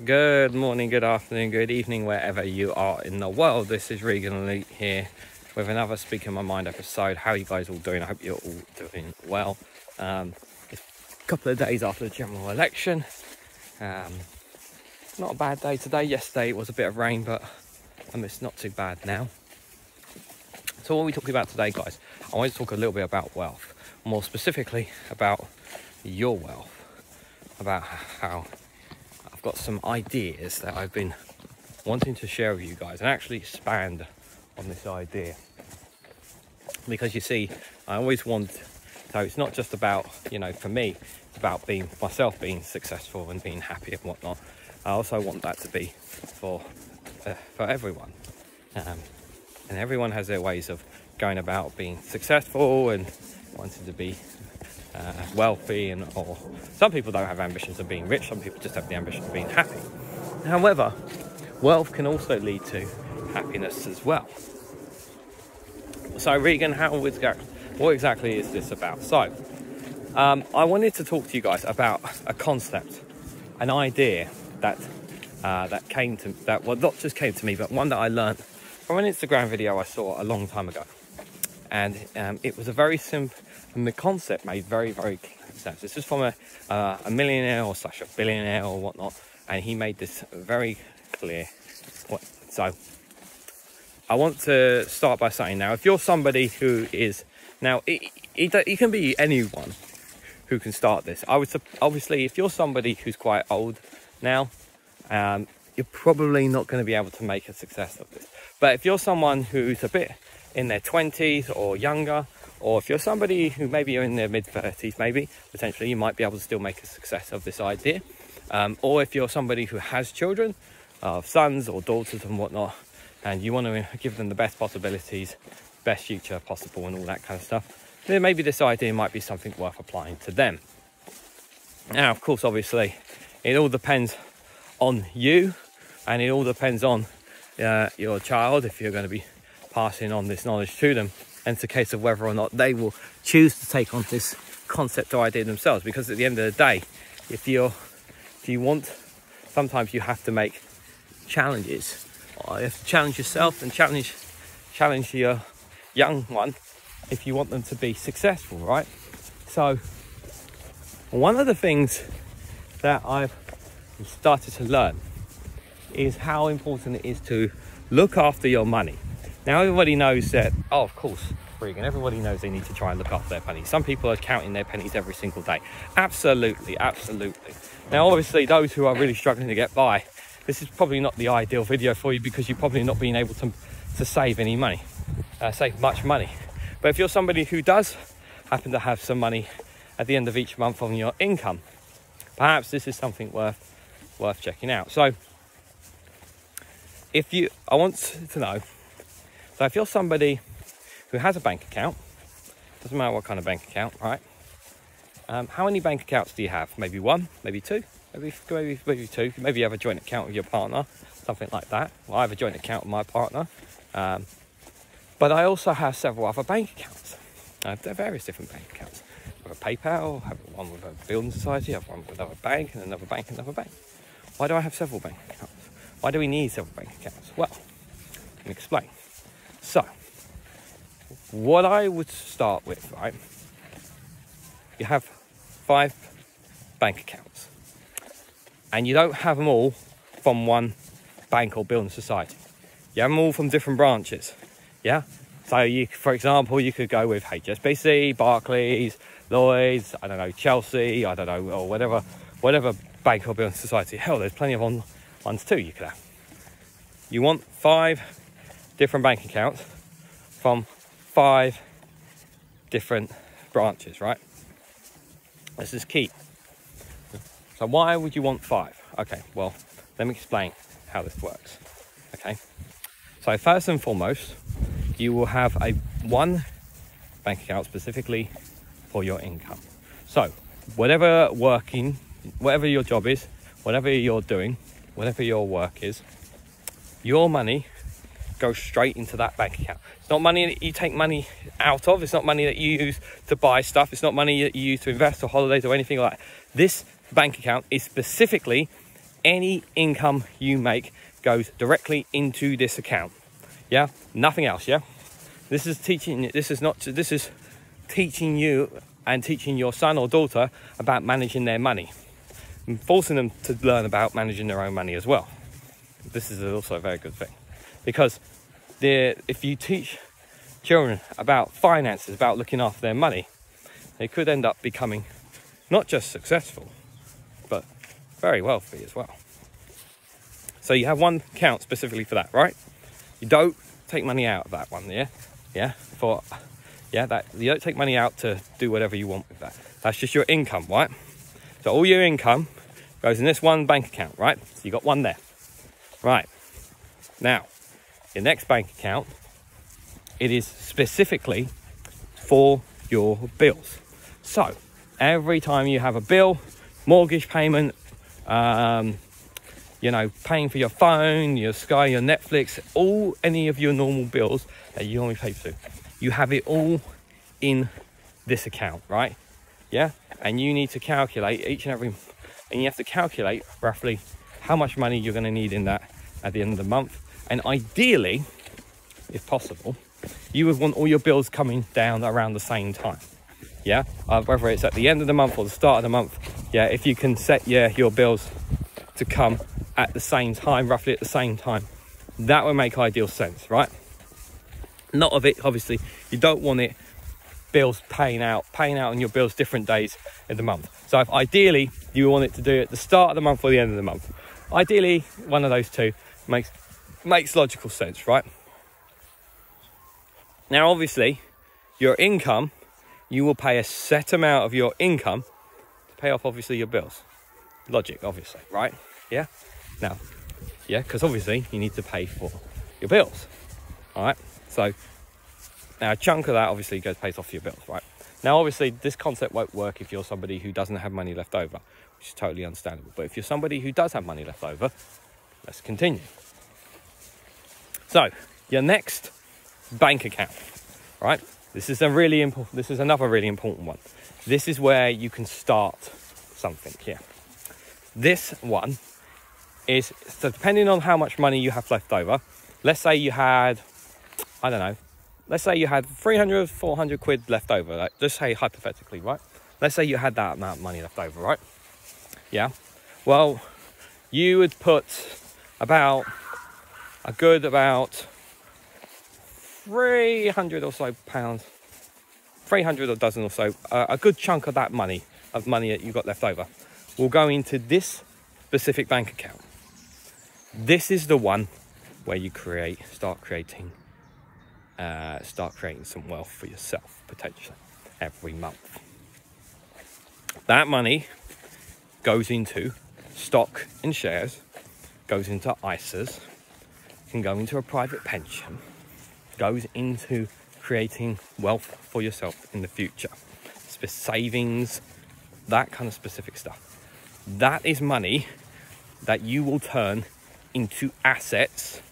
Good morning, good afternoon, good evening, wherever you are in the world. This is Reganelite here with another Speaking My Mind episode. How are you guys all doing? I hope you're all doing well. It's a couple of days after the general election. Not a bad day today. Yesterday it was a bit of rain, but it's not too bad now. So what are we talking about today, guys? I want to talk a little bit about wealth. More specifically about your wealth. About how I've got some ideas that I've been wanting to share with you guys and actually expand on this idea. Because you see, I always want, so it's not just about, for me, it's about being myself, being successful and being happy and whatnot. I also want that to be for everyone. And everyone has their ways of going about being successful and wanting to be wealthy, or some people don't have ambitions of being rich. Some people just have the ambition of being happy. However, wealth can also lead to happiness as well. So Regan, what exactly is this about? So I wanted to talk to you guys about a concept, an idea that not just came to me, but one that I learned from an Instagram video I saw a long time ago. And it was a very simple, and the concept made very, very sense. This is from a millionaire or / a billionaire or whatnot, and he made this very clear. So I want to start by saying, now, if you're somebody who is, now, it can be anyone who can start this. Obviously, if you're somebody who's quite old now, you're probably not going to be able to make a success of this. But if you're someone who's a bit in their 20s or younger, or if you're somebody who maybe you're in their mid-30s, maybe potentially you might be able to still make a success of this idea. Or if you're somebody who has children, sons or daughters and whatnot, and you want to give them the best possibilities, best future possible and all that kind of stuff, then maybe this idea might be something worth applying to them. Now, of course, obviously, it all depends on you, and it all depends on your child, if you're going to be passing on this knowledge to them. And it's a case of whether or not they will choose to take on this concept or idea themselves. Because at the end of the day, if you want, sometimes you have to make challenges. Or you have to challenge yourself and challenge your young one if you want them to be successful, right? So one of the things that I've started to learn is how important it is to look after your money. Now, everybody knows that, of course, Regan, everybody knows they need to try and look after their pennies. Some people are counting their pennies every single day. Absolutely, absolutely. Now, obviously, those who are really struggling to get by, this is probably not the ideal video for you, because you're probably not being able to save any money, save much money. But if you're somebody who does happen to have some money at the end of each month on your income, perhaps this is something worth checking out. So, I want to know, so if you're somebody who has a bank account, doesn't matter what kind of bank account, right? How many bank accounts do you have? Maybe one, maybe two, maybe two. Maybe you have a joint account with your partner, something like that. Well, I have a joint account with my partner. But I also have several other bank accounts. I have various different bank accounts. I have a PayPal, I have one with a building society, I have one with another bank, and another bank, and another bank. Why do I have several bank accounts? Why do we need several bank accounts? Well, let me explain. So, what I would start with, right? You have 5 bank accounts, and you don't have them all from one bank or building society. You have them all from different branches, yeah? So, for example, you could go with HSBC, Barclays, Lloyds, I don't know, Chelsea, I don't know, or whatever bank or building society. Hell, there's plenty of ones too you could have. You want 5 different bank accounts from 5 different branches, right? This is key. So why would you want 5? Okay, well, let me explain how this works. Okay, so first and foremost, you will have one bank account specifically for your income. So whatever your job is, whatever you're doing, whatever your work is, your money goes straight into that bank account. It's not money that you take money out of. It's not money that you use to buy stuff. It's not money that you use to invest or holidays or anything like that. This bank account is specifically any income you make goes directly into this account. Yeah, nothing else. Yeah, this is teaching. This is teaching you and teaching your son or daughter about managing their money, and forcing them to learn about managing their own money as well. This is also a very good thing, because if you teach children about finances, about looking after their money, they could end up becoming not just successful, but very wealthy as well. So you have one account specifically for that, right? You don't take money out of that one, that you don't take money out to do whatever you want with that. That's just your income, right? So all your income goes in this one bank account, right? So you got one there, right? Now, your next bank account, it is specifically for your bills. So every time you have a bill, mortgage payment, paying for your phone, your Sky, your Netflix, any of your normal bills that you normally pay for, you have it all in this account, right? Yeah, and you need to calculate and you have to calculate roughly how much money you're going to need in that at the end of the month. And ideally, if possible, you would want all your bills coming down around the same time. Yeah, whether it's at the end of the month or the start of the month. Yeah, if you can set your bills to come at the same time, roughly at the same time, that would make ideal sense, right? Not of it, obviously, you don't want it bills paying out on your bills different days in the month. So if ideally you want it to do it at the start of the month or the end of the month, ideally one of those two makes logical sense, right? Now obviously your income, you will pay a set amount of your income to pay off obviously your bills. Logic, obviously, right? Yeah. Now, yeah, because obviously you need to pay for your bills. All right. So now a chunk of that obviously pays off your bills, right? Now, obviously, this concept won't work if you're somebody who doesn't have money left over, which is totally understandable. But if you're somebody who does have money left over, let's continue. So your next bank account, right? This is another really important one. This is where you can start something here. This one is, so depending on how much money you have left over, let's say you had, I don't know, let's say you had 300, 400 quid left over. Like, just say hypothetically, right? Let's say you had that amount of money left over, right? Yeah. Well, you would put about 300 or so pounds, 300 or dozen or so, a good chunk of that money that you got left over will go into this specific bank account. This is the one where you start creating some wealth for yourself, potentially, every month. That money goes into stock and shares, goes into ISAs, can go into a private pension, goes into creating wealth for yourself in the future. Savings, that kind of specific stuff. That is money that you will turn into assets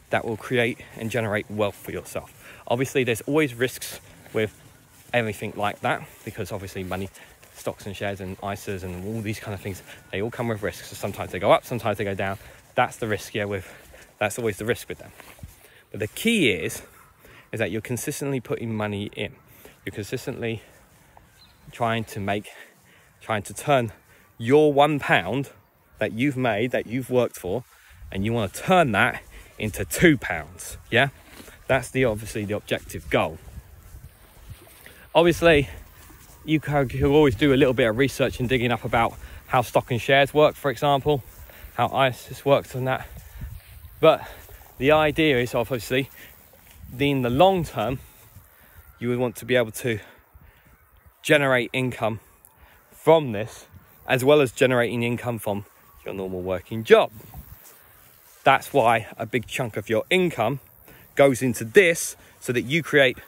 that will create and generate wealth for yourself. Obviously, there's always risks with everything like that, because obviously money, stocks and shares and ISAs and all these kind of things, they all come with risks. So sometimes they go up, sometimes they go down. That's the risk, that's always the risk with them. But the key is that you're consistently putting money in. You're consistently trying to turn your £1 that you've made, that you've worked for, and you want to turn that into £2. Yeah, that's obviously the objective goal. Obviously, you can always do a little bit of research and digging up about how stock and shares work, for example, how ISIS works on that. But the idea is obviously, in the long term, you would want to be able to generate income from this, as well as generating income from your normal working job. That's why a big chunk of your income goes into this, so that you create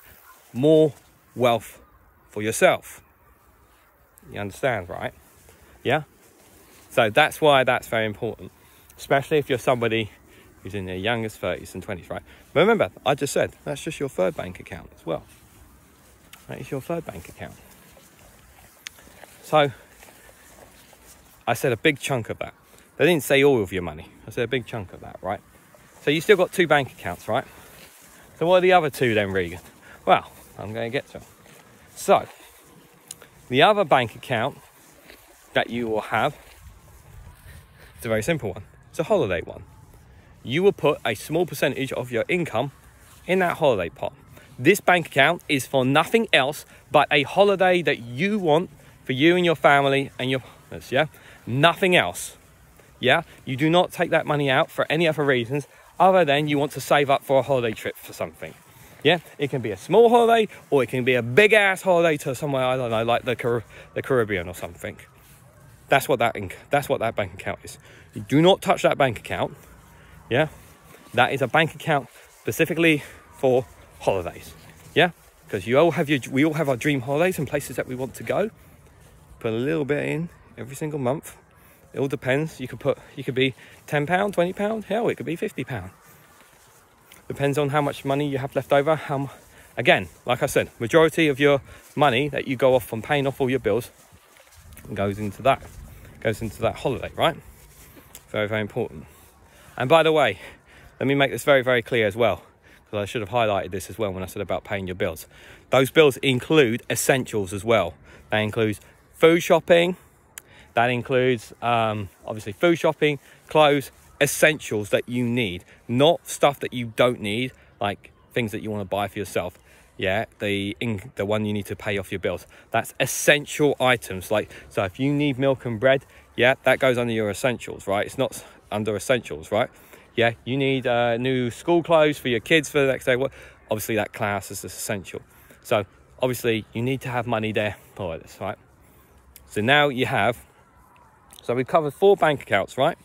more wealth for yourself. You understand, right? Yeah? So that's why that's very important, especially if you're somebody who's in their youngest 30s and 20s, right? But remember, I just said, that's just your third bank account as well. That is your third bank account. So I said a big chunk of that. They didn't say all of your money. I said a big chunk of that, right? So you still got 2 bank accounts, right? So what are the other 2 then, Regan? Well, I'm going to get to them. So the other bank account that you will have, it's a very simple one. It's a holiday one. You will put a small percentage of your income in that holiday pot. This bank account is for nothing else but a holiday that you want for you and your family and your partners, yeah? Nothing else, yeah? You do not take that money out for any other reasons other than you want to save up for a holiday trip for something, yeah? It can be a small holiday or it can be a big-ass holiday to somewhere, I don't know, like the Caribbean or something. That's what that bank account is. You do not touch that bank account, yeah? That is a bank account specifically for holidays, yeah? Because we all have our dream holidays and places that we want to go. Put a little bit in every single month. It all depends. You could be £10, £20, hell, it could be £50. Depends on how much money you have left over. Again, like I said, majority of your money that you go off from paying off all your bills goes into that holiday, right? Very, very important. And by the way, let me make this very, very clear as well, because I should have highlighted this as well when I said about paying your bills. Those bills include essentials as well. That includes food shopping. That includes, obviously, food shopping, clothes, essentials that you need. Not stuff that you don't need, like things that you want to buy for yourself. Yeah, the one you need to pay off your bills. That's essential items. Like, so if you need milk and bread, yeah, that goes under your essentials, right? It's not under essentials, right? Yeah, you need new school clothes for your kids for the next day. Well, obviously, that class is essential. So, obviously, you need to have money there for this, right? So now you have, so we've covered 4 bank accounts, right?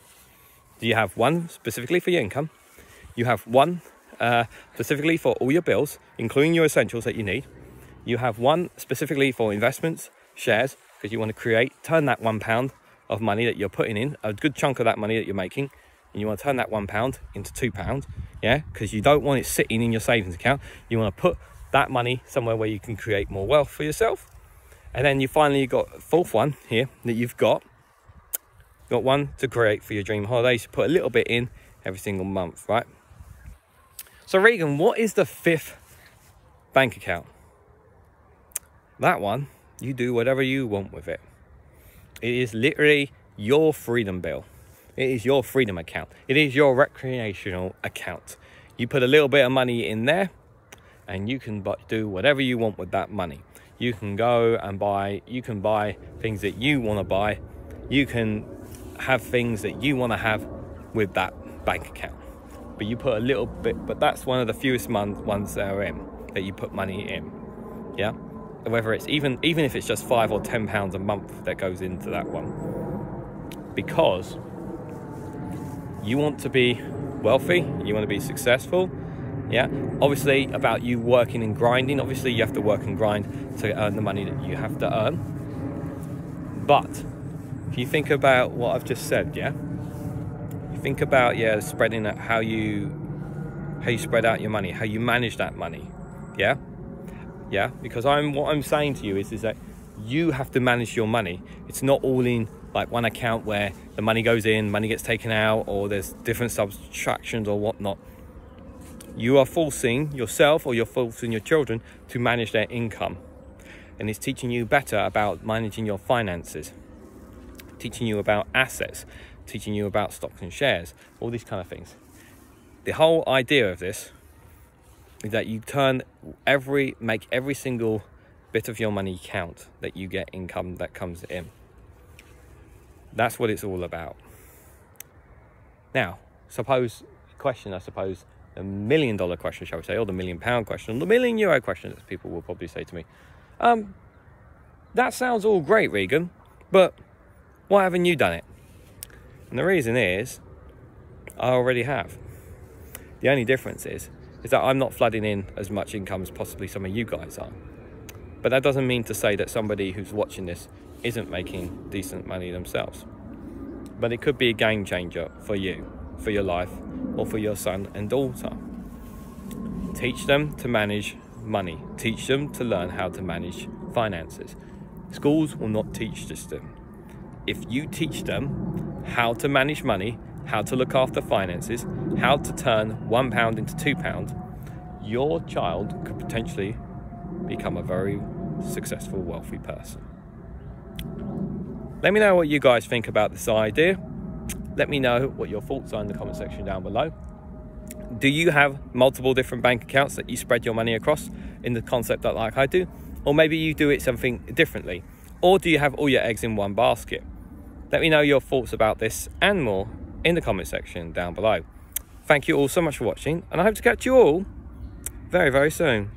You have one specifically for your income. You have one specifically for all your bills, including your essentials that you need. You have one specifically for investments, shares, because you want to turn that £1 of money that you're putting in, a good chunk of that money that you're making, and you want to turn that £1 into £2, yeah? Because you don't want it sitting in your savings account. You want to put that money somewhere where you can create more wealth for yourself. And then you finally got a 4th one here that you've got one to create for your dream holidays. You put a little bit in every single month, right? So Regan, what is the 5th bank account? That one, you do whatever you want with it. It is literally your freedom bill. It is your freedom account. It is your recreational account. You put a little bit of money in there and you can do whatever you want with that money. You can go and buy things that you want to buy. You can have things that you want to have with that bank account. But you put a little bit, but that's one of the fewest ones that you put money in, yeah? Whether it's even if it's just £5 or £10 a month that goes into that one. Because you want to be wealthy, you want to be successful, yeah? Obviously, about you working and grinding, obviously you have to work and grind to earn the money that you have to earn. But if you think about what I've just said, yeah? You think about, yeah, spreading out how you spread out your money, how you manage that money, yeah? Yeah, because what I'm saying to you is that you have to manage your money. It's not all in like one account where the money goes in, money gets taken out, or there's different subtractions or whatnot. You are forcing yourself or you're forcing your children to manage their income. And it's teaching you better about managing your finances, teaching you about assets, teaching you about stocks and shares, all these kind of things. The whole idea of this is that you make every single bit of your money count, that you get income that comes in. That's what it's all about. Now, the $1 million question, shall we say, or the £1 million question, the £1 million question, as people will probably say to me. That sounds all great, Regan, but why haven't you done it? And the reason is, I already have. The only difference is that I'm not flooding in as much income as possibly some of you guys are. But that doesn't mean to say that somebody who's watching this isn't making decent money themselves. But it could be a game changer for you, for your life, or for your son and daughter. Teach them to manage money. Teach them to learn how to manage finances. Schools will not teach this to them. If you teach them how to manage money, how to look after finances, how to turn £1 into £2, your child could potentially become a very successful, wealthy person. Let me know what you guys think about this idea. Let me know what your thoughts are in the comment section down below. Do you have multiple different bank accounts that you spread your money across in the concept that like I do? Or maybe you do it something differently. Or do you have all your eggs in one basket? Let me know your thoughts about this and more in the comment section down below. Thank you all so much for watching, and I hope to catch you all very, very soon.